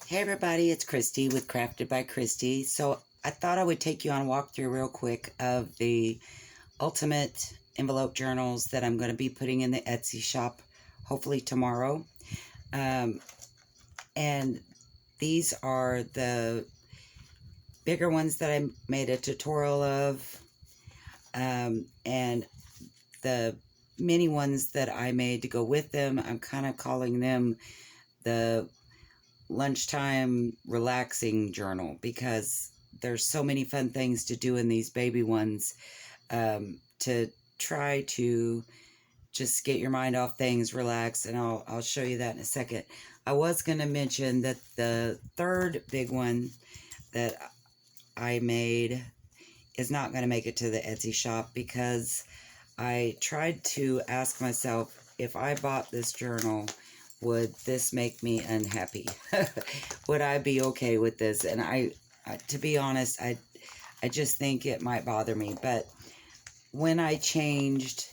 Hey everybody, it's Christy with Crafted by Christy. So I thought I would take you on a walkthrough real quick of the ultimate envelope journals that I'm going to be putting in the Etsy shop hopefully tomorrow. And these are the bigger ones that I made a tutorial of, and the mini ones that I made to go with them. I'm kind of calling them the lunchtime relaxing journal because there's so many fun things to do in these baby ones, to try to just get your mind off things, relax, and I'll show you that in a second. I was going to mention that the third big one that I made is not going to make it to the Etsy shop because I tried to ask myself, if I bought this journal, would this make me unhappy? Would I be okay with this? And I to be honest, I just think it might bother me. But when I changed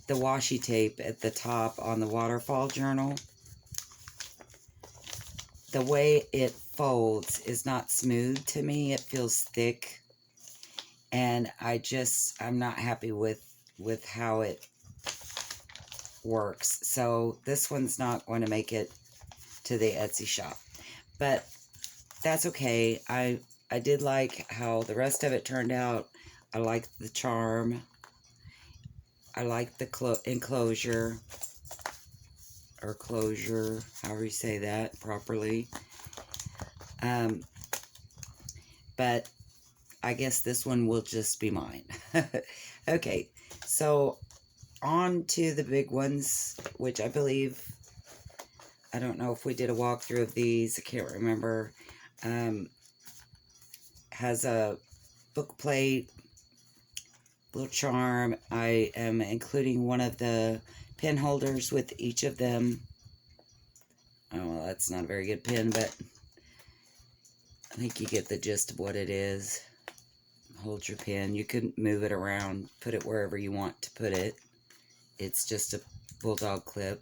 the washi tape at the top on the waterfall journal, the way it folds is not smooth to me. It feels thick. And I'm not happy with how it works. So this one's not going to make it to the Etsy shop, but that's okay. I did like how the rest of it turned out. I liked the charm. I liked the enclosure, or closure, however you say that properly. But I guess this one will just be mine. Okay, so on to the big ones, which I believe, I don't know if we did a walkthrough of these, I can't remember. Has a book plate, little charm. I am including one of the pen holders with each of them. Oh, well, that's not a very good pen, but I think you get the gist of what it is. Hold your pen. You can move it around, put it wherever you want to put it. It's just a bulldog clip.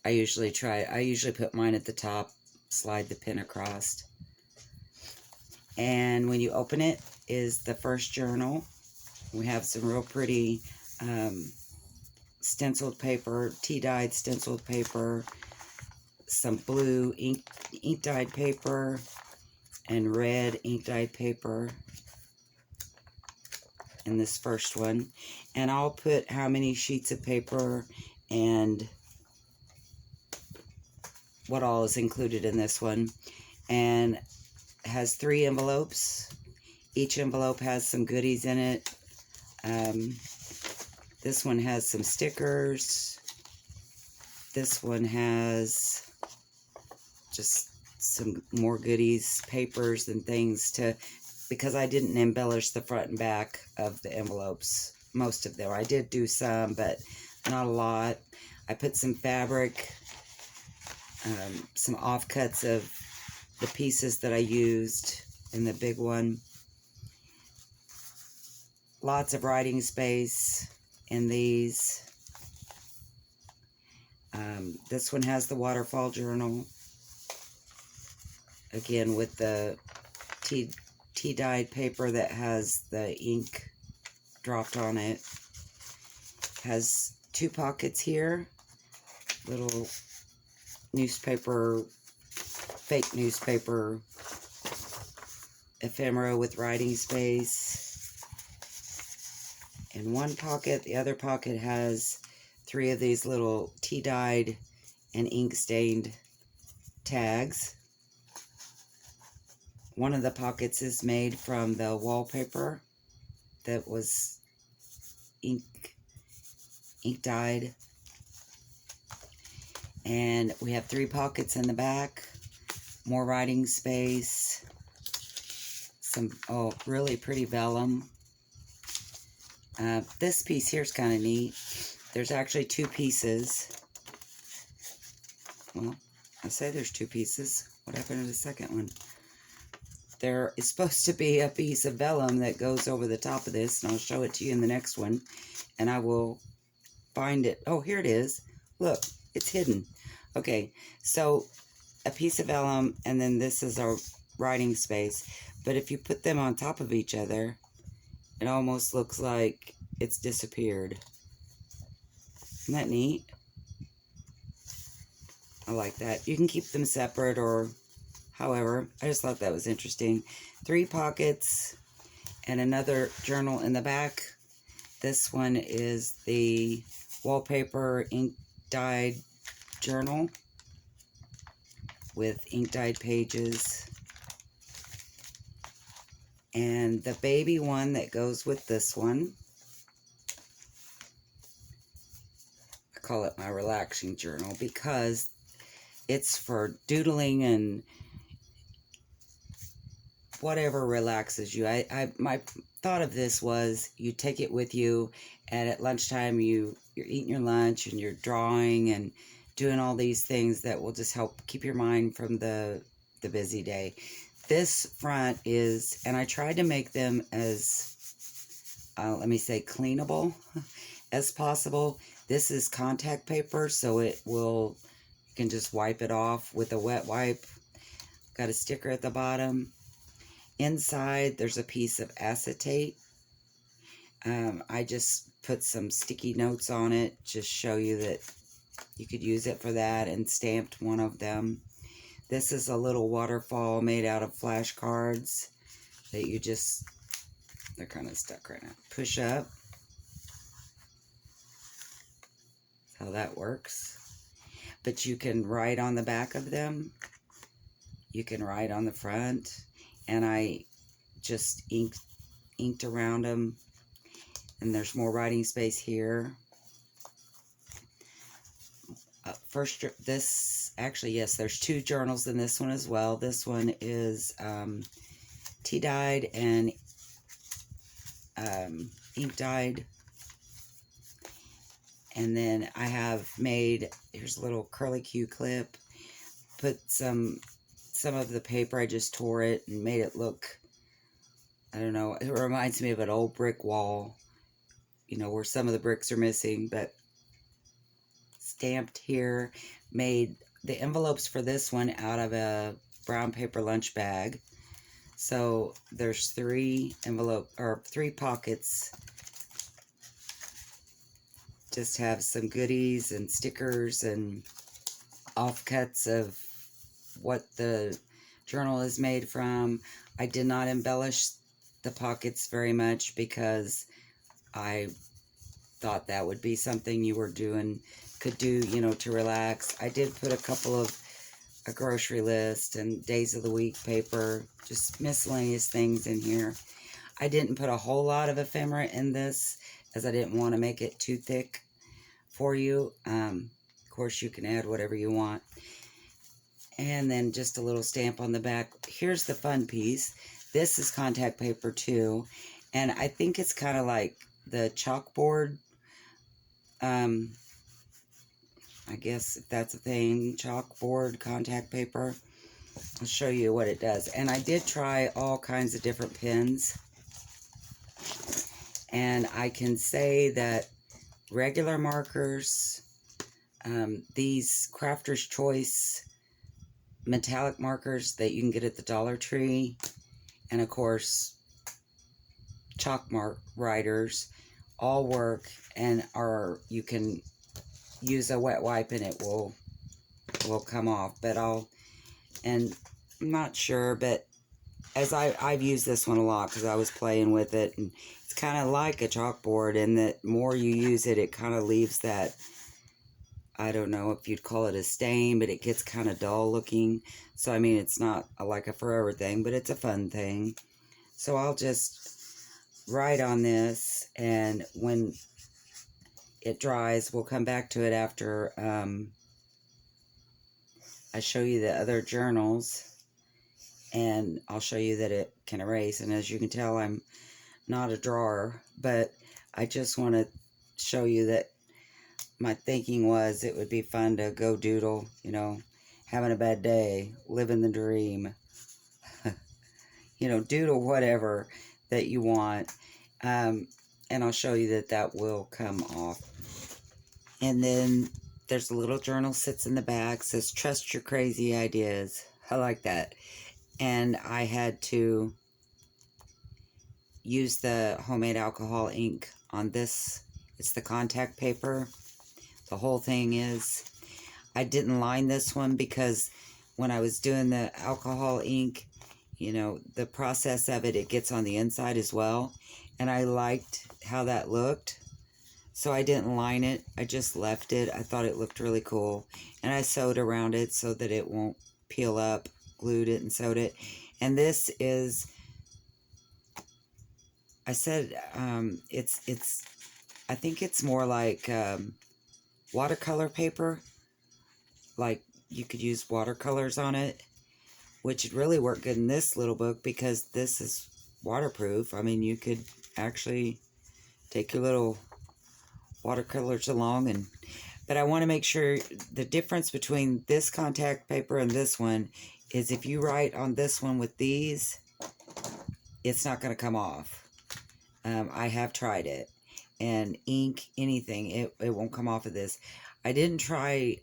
I usually put mine at the top, slide the pen across. And when you open it is the first journal. We have some real pretty stenciled paper, tea-dyed stenciled paper, some blue ink-dyed paper, and red ink-dyed paper in this first one. And I'll put how many sheets of paper and what all is included in this one. And it has 3 envelopes. Each envelope has some goodies in it. This one has some stickers. This one has just some more goodies, papers and things because I didn't embellish the front and back of the envelopes. Most of them. I did do some, but not a lot. I put some fabric, some offcuts of the pieces that I used in the big one. Lots of writing space in these. This one has the waterfall journal. Again, with the tea-dyed paper that has the ink dropped on it. Has 2 pockets here. Little newspaper, fake newspaper ephemera with writing space. In one pocket, the other pocket has 3 of these little tea-dyed and ink-stained tags. One of the pockets is made from the wallpaper that was ink-dyed. And we have 3 pockets in the back. More writing space. Some, really pretty vellum. This piece here is kind of neat. There's actually 2 pieces. Well, I say there's 2 pieces. What happened to the second one? There is supposed to be a piece of vellum that goes over the top of this, and I'll show it to you in the next one. And I will find it. Oh, here it is. Look, it's hidden. Okay, so a piece of vellum, and then this is our writing space. But if you put them on top of each other, it almost looks like it's disappeared. Isn't that neat? I like that. You can keep them separate or however. I just thought that was interesting. 3 pockets and another journal in the back. This one is the wallpaper ink dyed journal with ink dyed pages. And the baby one that goes with this one, I call it my relaxing journal because it's for doodling and whatever relaxes you. My thought of this was you take it with you, and at lunchtime you're eating your lunch and you're drawing and doing all these things that will just help keep your mind from the busy day. This front is, and I tried to make them as, let me say, cleanable as possible. This is contact paper, so it will, you can just wipe it off with a wet wipe. Got a sticker at the bottom. Inside, there's a piece of acetate. I just put some sticky notes on it, just show you that you could use it for that, and stamped one of them. This is a little waterfall made out of flashcards that you just, they're kind of stuck right now. Push up. That's how that works. But you can write on the back of them. You can write on the front. And I just inked around them. And there's more writing space here. First, this, actually, yes, there's 2 journals in this one as well. This one is tea dyed and ink dyed. And then I have made, here's a little curly Q clip. Put some of the paper, I just tore it and made it look, I don't know, it reminds me of an old brick wall, you know, where some of the bricks are missing, but stamped here. Made the envelopes for this one out of a brown paper lunch bag. So there's 3 pockets. Just have some goodies and stickers and offcuts of what the journal is made from. I did not embellish the pockets very much because I thought that would be something you could do, you know, to relax. I did put a couple of a grocery list and days of the week paper, just miscellaneous things in here. I didn't put a whole lot of ephemera in this as I didn't want to make it too thick for you. Of course, you can add whatever you want. And then just a little stamp on the back. Here's the fun piece. This is contact paper too. And I think it's kind of like the chalkboard. I guess if that's a thing, chalkboard contact paper. I'll show you what it does. And I did try all kinds of different pens. And I can say that regular markers, these Crafter's Choice metallic markers that you can get at the Dollar Tree, and of course chalk mark writers, all work and you can use a wet wipe and it will come off. But I'm not sure, but as I've used this one a lot because I was playing with it, and it's kind of like a chalkboard, and that more you use it, it kind of leaves that, I don't know if you'd call it a stain, but it gets kind of dull looking. So, I mean, it's not like a forever thing, but it's a fun thing. So I'll just write on this, and when it dries, we'll come back to it after I show you the other journals, and I'll show you that it can erase. And as you can tell, I'm not a drawer, but I just want to show you that my thinking was it would be fun to go doodle, you know, having a bad day, living the dream, you know, doodle whatever that you want. And I'll show you that will come off. And then there's a little journal sits in the back, says trust your crazy ideas. I like that. And I had to use the homemade alcohol ink on this. It's the contact paper. The whole thing is. I didn't line this one because when I was doing the alcohol ink, you know, the process of it, it gets on the inside as well. And I liked how that looked. So I didn't line it. I just left it. I thought it looked really cool. And I sewed around it so that it won't peel up. Glued it and sewed it. And this is, I said, it's, I think it's more like watercolor paper. Like you could use watercolors on it, which would really work good in this little book because this is waterproof. I mean, you could actually take your little watercolors along and, but I want to make sure the difference between this contact paper and this one is if you write on this one with these, it's not going to come off. I have tried it, and ink, anything, it won't come off of this. I didn't try,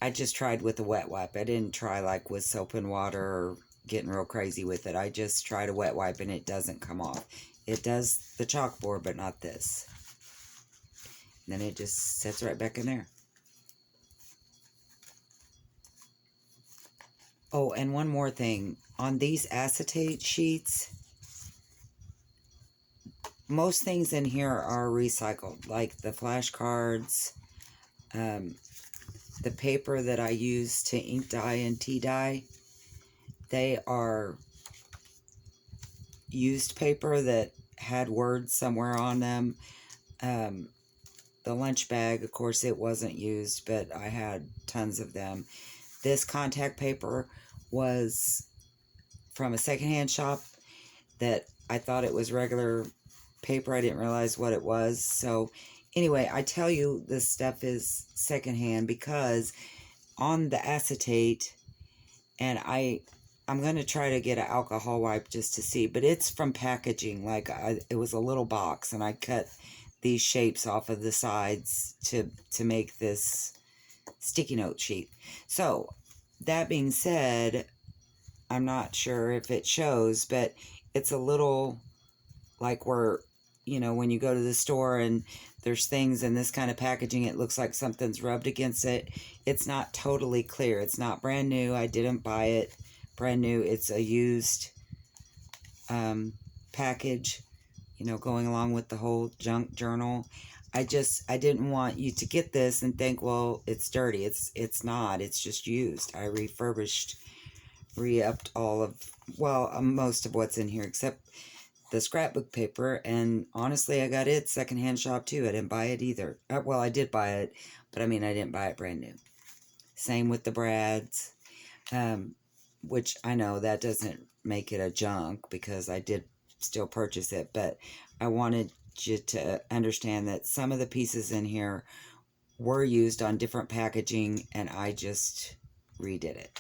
I just tried with a wet wipe. I didn't try like with soap and water or getting real crazy with it. I just tried a wet wipe and it doesn't come off. It does the chalkboard, but not this. And then it just sits right back in there. Oh, and one more thing. On these acetate sheets, most things in here are recycled, like the flashcards, the paper that I use to ink dye and tea dye. They are used paper that had words somewhere on them. The lunch bag, of course, it wasn't used, but I had tons of them. This contact paper was from a secondhand shop that I thought it was regular paper. I didn't realize what it was. So anyway, I tell you this stuff is secondhand because on the acetate, and I'm going to try to get an alcohol wipe just to see, but it's from packaging. Like it was a little box and I cut these shapes off of the sides to make this sticky note sheet. So that being said, I'm not sure if it shows, but it's a little like where, you know, when you go to the store and there's things in this kind of packaging, it looks like something's rubbed against it. It's not totally clear. It's not brand new. I didn't buy it brand new. It's a used package, you know, going along with the whole junk journal. I didn't want you to get this and think, well, it's dirty. It's not. It's just used. I refurbished, re-upped all of, well, most of what's in here except the scrapbook paper, and honestly, I got it secondhand shop too. I didn't buy it either. Well, I did buy it, but I mean, I didn't buy it brand new. Same with the Brads, which I know that doesn't make it a junk because I did still purchase it, but I wanted you to understand that some of the pieces in here were used on different packaging, and I just redid it.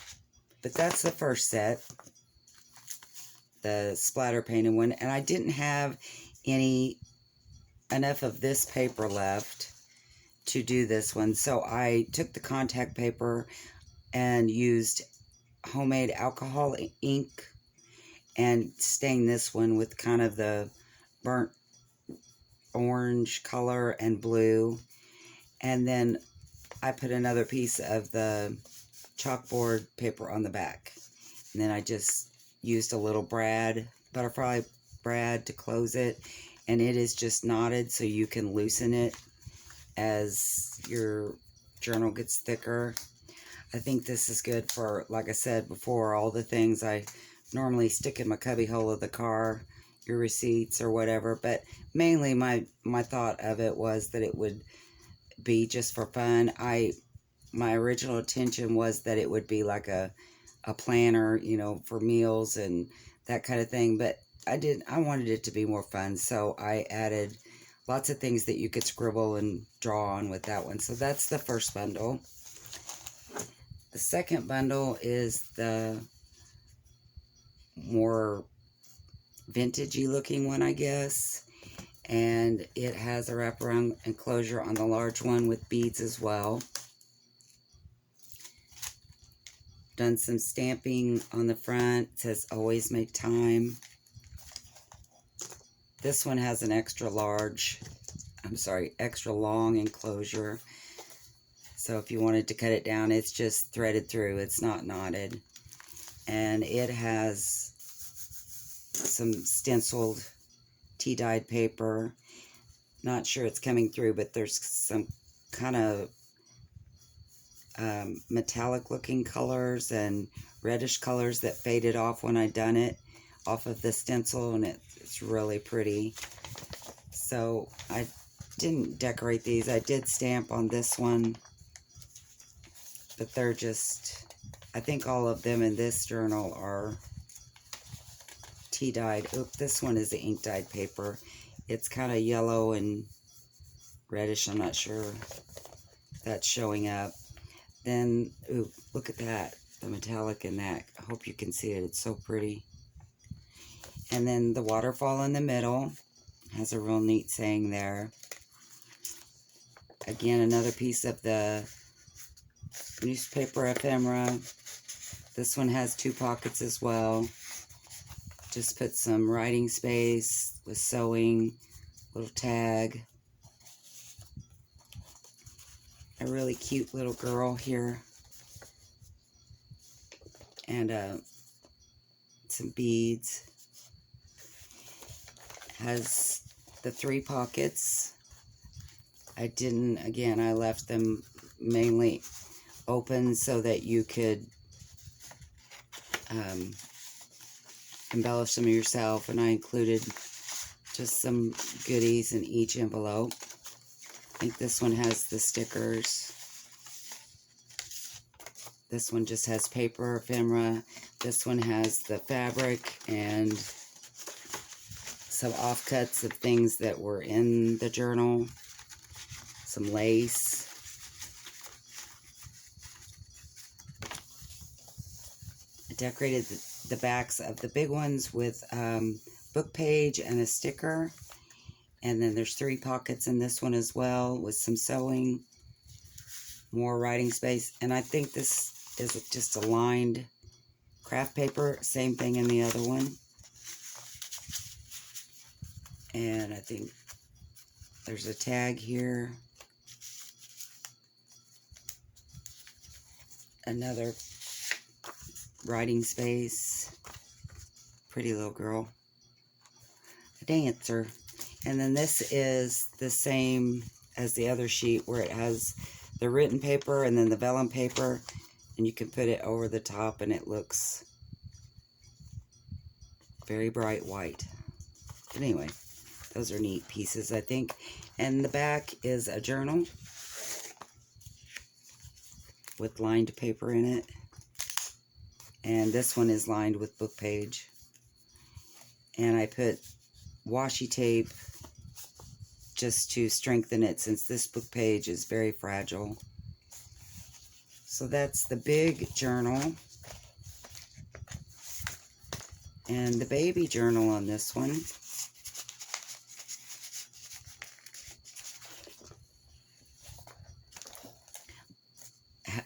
But that's the first set, the splatter painted one, and I didn't have enough of this paper left to do this one, so I took the contact paper and used homemade alcohol ink and stained this one with kind of the burnt orange color and blue, and then I put another piece of the chalkboard paper on the back, and then I just used a little butterfly brad to close it, and it is just knotted so you can loosen it as your journal gets thicker. I think this is good for, like I said before, all the things I normally stick in my cubby hole of the car, your receipts or whatever, but mainly my thought of it was that it would be just for fun. My original intention was that it would be like a planner, you know, for meals and that kind of thing, but I wanted it to be more fun, so I added lots of things that you could scribble and draw on with that one. So that's the first bundle. The second bundle is the more vintagey looking one, I guess, And it has a wraparound enclosure on the large one with beads as well. Done some stamping on the front. It says always make time. This one has an extra long enclosure. So if you wanted to cut it down, it's just threaded through. It's not knotted. And it has some stenciled tea-dyed paper. Not sure it's coming through, but there's some kind of metallic looking colors and reddish colors that faded off when I done it off of the stencil, and it's really pretty. So I didn't decorate these. I did stamp on this one, but they're just, I think all of them in this journal are tea dyed. Oop, this one is the ink dyed paper. It's kind of yellow and reddish. I'm not sure that's showing up. Then, ooh, look at that, the metallic in that. I hope you can see it. It's so pretty. And then the waterfall in the middle has a real neat saying there. Again, another piece of the newspaper ephemera. This one has 2 pockets as well. Just put some writing space with sewing, little tag. A really cute little girl here. And some beads. Has the 3 pockets. I left them mainly open so that you could embellish them yourself, and I included just some goodies in each envelope. I think this one has the stickers. This one just has paper ephemera. This one has the fabric and some offcuts of things that were in the journal. Some lace. I decorated the backs of the big ones with book page and a sticker. And then there's 3 pockets in this one as well with some sewing, more writing space. And I think this is just a lined craft paper, same thing in the other one. And I think there's a tag here. Another writing space. Pretty little girl. A dancer. And then this is the same as the other sheet where it has the written paper and then the vellum paper. And you can put it over the top and it looks very bright white. But anyway, those are neat pieces, I think. And the back is a journal with lined paper in it. And this one is lined with book page. And I put washi tape just to strengthen it since this book page is very fragile. So that's the big journal. And the baby journal on this one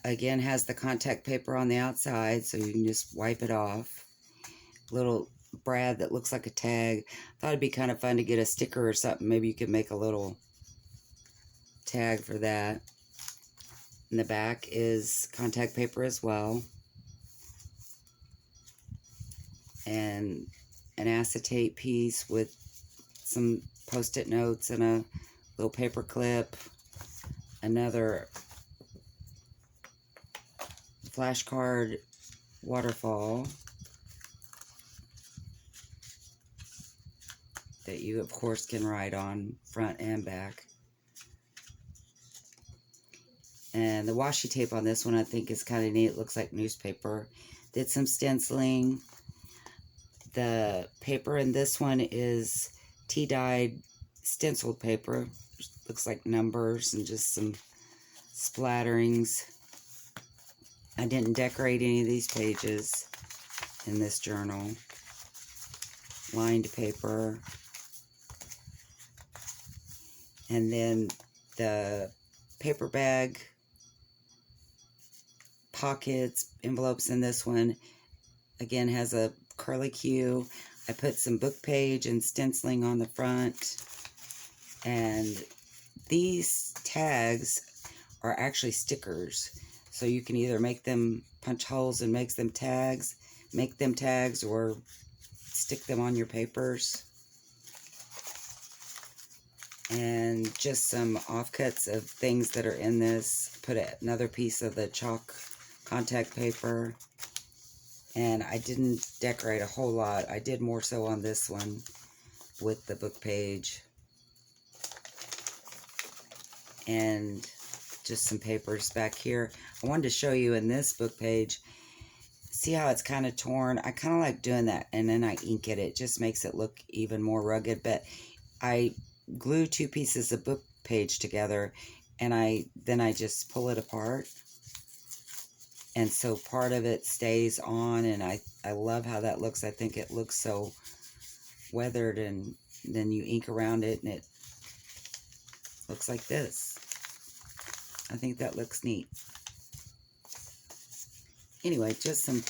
again has the contact paper on the outside, so you can just wipe it off. Little brad that looks like a tag. Thought it'd be kind of fun to get a sticker or something. Maybe you could make a little tag for that. In the back is contact paper as well. And an acetate piece with some post-it notes and a little paper clip. Another flashcard waterfall that you of course can write on front and back. And the washi tape on this one I think is kind of neat. It looks like newspaper. Did some stenciling. The paper in this one is tea-dyed stenciled paper. Looks like numbers and just some splatterings. I didn't decorate any of these pages in this journal. Lined paper. And then the paper bag, pockets, envelopes in this one, again, has a curly Q. I put some book page and stenciling on the front. And these tags are actually stickers. So you can either make them, punch holes and make them tags, or stick them on your papers. And just some offcuts of things that are in this. Put another piece of the chalk contact paper. And I didn't decorate a whole lot. I did more so on this one with the book page. And just some papers back here. I wanted to show you in this book page, see how it's kind of torn? I kind of like doing that, and then I ink it. It just makes it look even more rugged. But I glue two pieces of book page together, and then I just pull it apart. And so part of it stays on, and I love how that looks. I think it looks so weathered, and then you ink around it, and it looks like this. I think that looks neat. Anyway, just some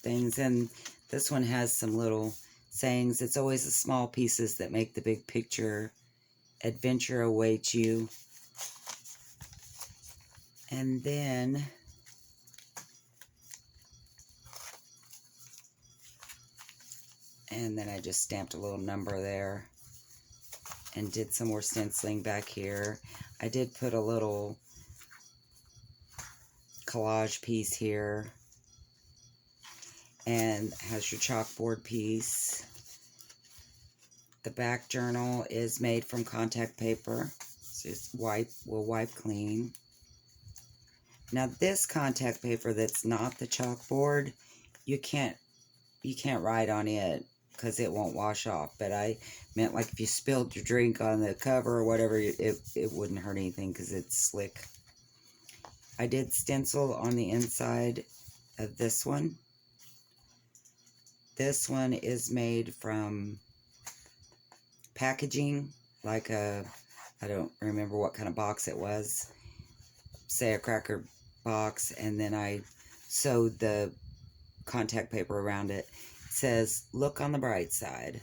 things. And this one has some little sayings. It's always the small pieces that make the big picture. Adventure awaits you. And then I just stamped a little number there and did some more stenciling back here. I did put a little collage piece here, and has your chalkboard piece. The back journal is made from contact paper, so we'll wipe clean. Now this contact paper that's not the chalkboard, you can't write on it because it won't wash off. But I meant, like, if you spilled your drink on the cover or whatever, it wouldn't hurt anything because it's slick. I did stencil on the inside of this one. This one is made from packaging, like I don't remember what kind of box it was, say a cracker box, and then I sewed the contact paper around it. It says, "Look on the bright side."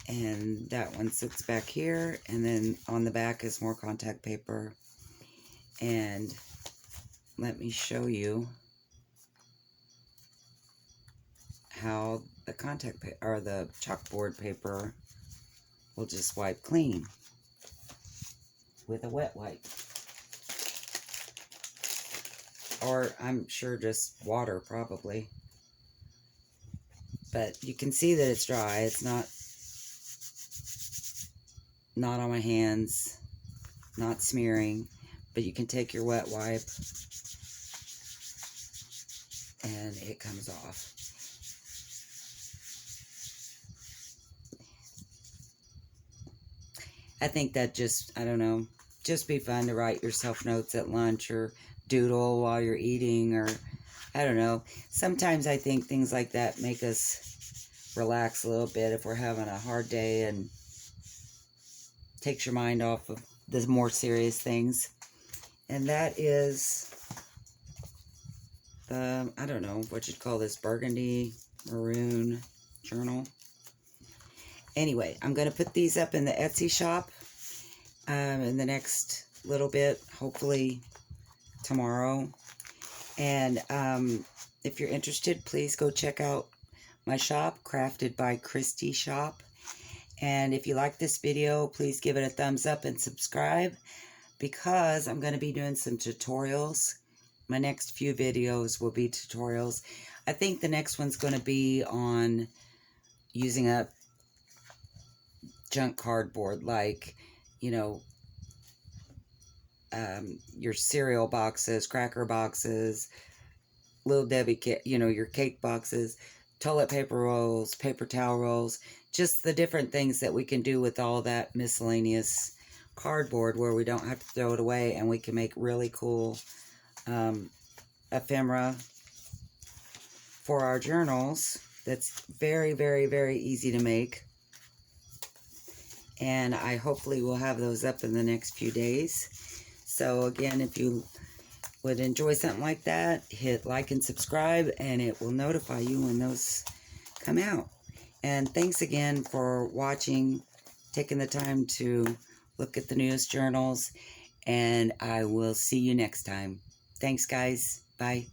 And that one sits back here, and then on the back is more contact paper. And let me show you how the contact paper, or the chalkboard paper, will just wipe clean with a wet wipe. Or I'm sure just water, probably. But you can see that it's dry. It's not on my hands, not smearing. But you can take your wet wipe and it comes off. I think that just, I don't know, just be fun to write yourself notes at lunch, or doodle while you're eating, or I don't know. Sometimes I think things like that make us relax a little bit if we're having a hard day, and takes your mind off of the more serious things. And that is the, I don't know what you'd call this, burgundy maroon journal. Anyway, I'm going to put these up in the Etsy shop in the next little bit, hopefully tomorrow. And if you're interested, please go check out my shop, Crafted by Christy Shop. And if you like this video, please give it a thumbs up and subscribe, because I'm going to be doing some tutorials. My next few videos will be tutorials. I think the next one's going to be on using up junk cardboard, like, you know, your cereal boxes, cracker boxes, Little Debbie, your cake boxes, toilet paper rolls, paper towel rolls, just the different things that we can do with all that miscellaneous cardboard, where we don't have to throw it away, and we can make really cool ephemera for our journals. that's very, very, very easy to make. And I hopefully will have those up in the next few days. So again, if you would enjoy something like that, hit like and subscribe, and it will notify you when those come out. And thanks again for watching, taking the time to look at the newest journals, and I will see you next time. Thanks, guys. Bye.